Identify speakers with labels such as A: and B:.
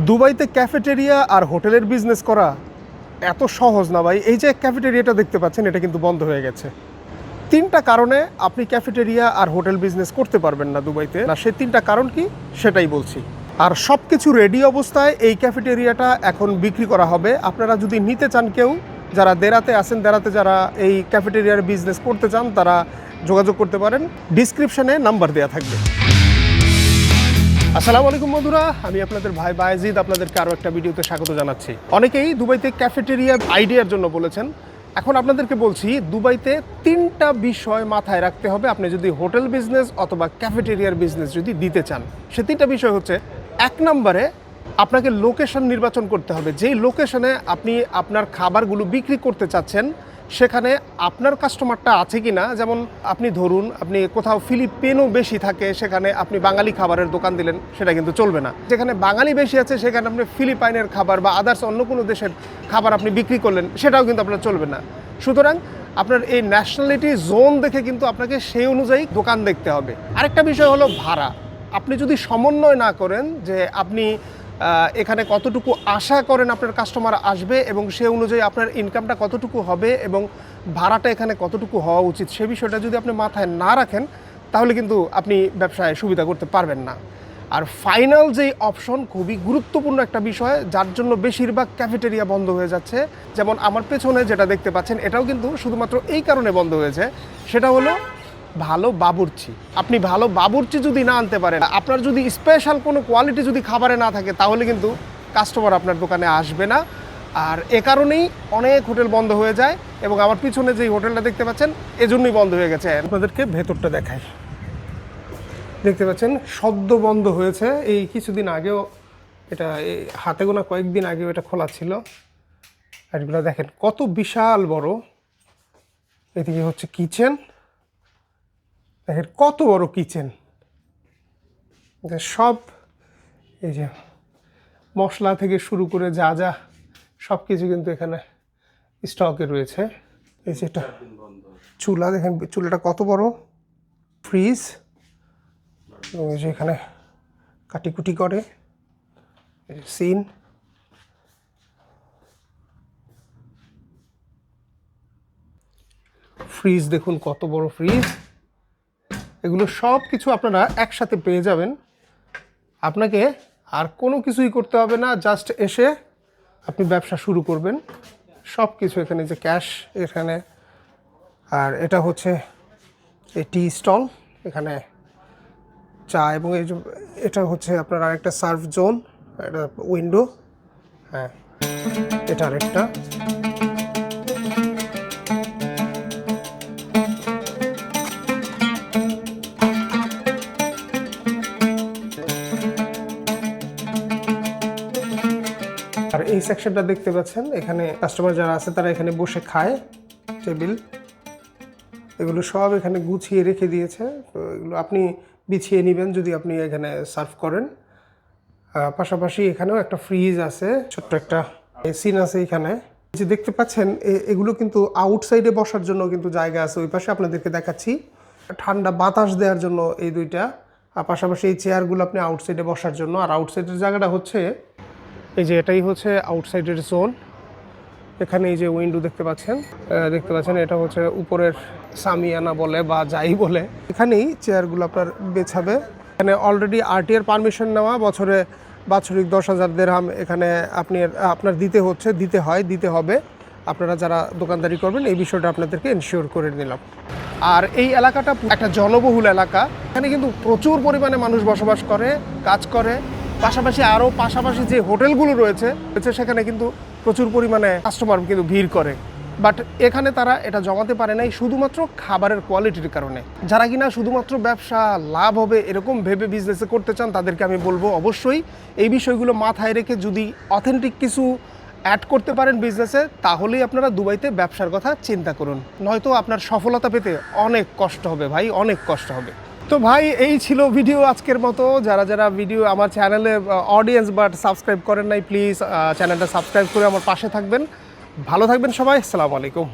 A: দুবাইতে ক্যাফেটেরিয়া আর হোটেলের বিজনেস করা এত সহজ না ভাই। এই যে ক্যাফেটেরিয়াটা দেখতে পাচ্ছেন, এটা কিন্তু বন্ধ হয়ে গেছে। তিনটা কারণে আপনি ক্যাফেটেরিয়া আর হোটেল বিজনেস করতে পারবেন না দুবাইতে। না, সেই তিনটা কারণ কি সেটাই বলছি। আর সব কিছু রেডি অবস্থায় এই ক্যাফেটেরিয়াটা এখন বিক্রি করা হবে। আপনারা যদি নিতে চান, কেউ যারা দেরাতে আছেন, দেরাতে যারা এই ক্যাফেটেরিয়ার বিজনেস করতে চান, তারা যোগাযোগ করতে পারেন। ডিসক্রিপশনে নাম্বার দেওয়া থাকবে। আসসালামু আলাইকুম বন্ধুরা, আমি আপনাদের ভাই বায়েজিদ আপনাদেরকে আরও একটা ভিডিওতে স্বাগত জানাচ্ছি। অনেকেই দুবাইতে ক্যাফেটেরিয়া আইডিয়ার জন্য বলেছেন। এখন আপনাদেরকে বলছি, দুবাইতে তিনটা বিষয় মাথায় রাখতে হবে আপনি যদি হোটেল বিজনেস অথবা ক্যাফেটেরিয়ার বিজনেস যদি দিতে চান। সে তিনটা বিষয় হচ্ছে, এক নম্বরে আপনাকে লোকেশন নির্বাচন করতে হবে। যেই লোকেশনে আপনি আপনার খাবারগুলো বিক্রি করতে চাচ্ছেন, সেখানে আপনার কাস্টমারটা আছে কি না। যেমন আপনি ধরুন, আপনি কোথাও ফিলিপিনো বেশি থাকে, সেখানে আপনি বাঙালি খাবারের দোকান দিলেন, সেটা কিন্তু চলবে না। যেখানে বাঙালি বেশি আছে, সেখানে আপনি ফিলিপাইনের খাবার বা আদার্স অন্য কোনো দেশের খাবার আপনি বিক্রি করলেন, সেটাও কিন্তু আপনার চলবে না। সুতরাং আপনার এই ন্যাশনালিটি জোন দেখে কিন্তু আপনাকে সেই অনুযায়ী দোকান দেখতে হবে। আরেকটা বিষয় হলো ভাড়া। আপনি যদি সমন্বয় না করেন যে আপনি এখানে কতটুকু আশা করেন আপনার কাস্টমার আসবে এবং সে অনুযায়ী আপনার ইনকামটা কতটুকু হবে এবং ভাড়াটা এখানে কতটুকু হওয়া উচিত, সে বিষয়টা যদি আপনি মাথায় না রাখেন, তাহলে কিন্তু আপনি ব্যবসায় সুবিধা করতে পারবেন না। আর ফাইনাল যেই অপশন, খুবই গুরুত্বপূর্ণ একটা বিষয়, যার জন্য বেশিরভাগ ক্যাফেটেরিয়া বন্ধ হয়ে যাচ্ছে। যেমন আমার পেছনে যেটা দেখতে পাচ্ছেন, এটাও কিন্তু শুধুমাত্র এই কারণে বন্ধ হয়েছে, সেটা হলো ভালো বাবুর্চি। আপনি ভালো বাবুর্চি যদি না আনতে পারেন, আপনার যদি স্পেশাল কোনো কোয়ালিটি যদি খাবারে না থাকে, তাহলে কিন্তু কাস্টমার আপনার দোকানে আসবে না। আর এ কারণেই অনেক হোটেল বন্ধ হয়ে যায় এবং আমার পিছনে যেই হোটেলটা দেখতে পাচ্ছেন, এজন্যই বন্ধ হয়ে গেছে। আপনাদেরকে ভেতরটা দেখাই। দেখতে পাচ্ছেন সদ্য বন্ধ হয়েছে, এই কিছুদিন আগেও এটা হাতে গোনা কয়েকদিন আগেও এটা খোলা ছিল। আর এগুলো দেখেন কত বিশাল বড়। এদিকে হচ্ছে কিচেন, দেখেন কত বড় কিচেন। সব এই যে মশলা থেকে শুরু করে যা যা সব কিছু কিন্তু এখানে স্টকে রয়েছে। এই যেটা চুলা, দেখেন চুলাটা কত বড়। ফ্রিজ, এবং এই যে এখানে কাটিকুটি করে সিন। ফ্রিজ দেখুন কত বড় ফ্রিজ। এগুলো সব কিছু আপনারা একসাথে পেয়ে যাবেন। আপনাকে আর কোনো কিছুই করতে হবে না, জাস্ট এসে আপনি ব্যবসা শুরু করবেন। সব কিছু এখানে, যে ক্যাশ এখানে। আর এটা হচ্ছে এই টি স্টল, এখানে চা, এবং এই যে এটা হচ্ছে আপনার আরেকটা সার্ভ জোন, এটা উইন্ডো। হ্যাঁ, এটা আরেকটা। আর এই সেকশনটা দেখতে পাচ্ছেন, এখানে কাস্টমার যারা আছে তারা এখানে বসে খায়। টেবিল, এগুলো সব এখানে গুছিয়ে রেখে দিয়েছে। তো এগুলো আপনি বিছিয়ে নেবেন যদি আপনি এখানে সার্ভ করেন। পাশাপাশি এখানেও একটা ফ্রিজ আছে, ছোট্ট একটা সিন আছে এখানে। যে দেখতে পাচ্ছেন, এগুলো কিন্তু আউটসাইডে বসার জন্য কিন্তু জায়গা আছে। ওই পাশে আপনাদেরকে দেখাচ্ছি, ঠান্ডা বাতাস দেওয়ার জন্য এই দুইটা। আর পাশাপাশি এই চেয়ারগুলো আপনি আউটসাইডে বসার জন্য। আর আউটসাইডের জায়গাটা হচ্ছে এই যে, এটাই হচ্ছে আউটসাইডের জোন। এখানে এই যে উইন্ডো দেখতে পাচ্ছেন, এটা হচ্ছে উপরের সামিয়ানা বলে বা যাই বলে। এখানেই চেয়ারগুলো আপনার বেছাবে। এখানে অলরেডি আরটিআর পারমিশন নেওয়া, বছরে বাৎসরিক 10,000 দিরহাম এখানে আপনার দিতে হবে। আপনারা যারা দোকানদারি করবেন, এই বিষয়টা আপনাদেরকে এনশিওর করে নিলাম। আর এই এলাকাটা একটা জনবহুল এলাকা। এখানে কিন্তু প্রচুর পরিমাণে মানুষ বসবাস করে, কাজ করে। পাশাপাশি যে হোটেলগুলো রয়েছে সেখানে কিন্তু প্রচুর পরিমাণে কাস্টমার কিন্তু ভিড় করে। বাট এখানে তারা এটা জমাতে পারে নাই শুধুমাত্র খাবারের কোয়ালিটির কারণে। যারা কিনা শুধুমাত্র ব্যবসা লাভ হবে এরকম ভেবে বিজনেসে করতে চান, তাদেরকে আমি বলবো অবশ্যই এই বিষয়গুলো মাথায় রেখে যদি অথেন্টিক কিছু অ্যাড করতে পারেন বিজনেসে, তাহলেই আপনারা দুবাইতে ব্যবসার কথা চিন্তা করুন। নয়তো আপনার সফলতা পেতে অনেক কষ্ট হবে ভাই, অনেক কষ্ট হবে। তো ভাই, এই ছিল ভিডিও আজকের মতো। যারা ভিডিও আমার চ্যানেলে অডিয়েন্স বাট সাবস্ক্রাইব করেন নাই, প্লিজ চ্যানেলটা সাবস্ক্রাইব করে আমার পাশে থাকবেন। ভালো থাকবেন সবাই। আসসালামু আলাইকুম।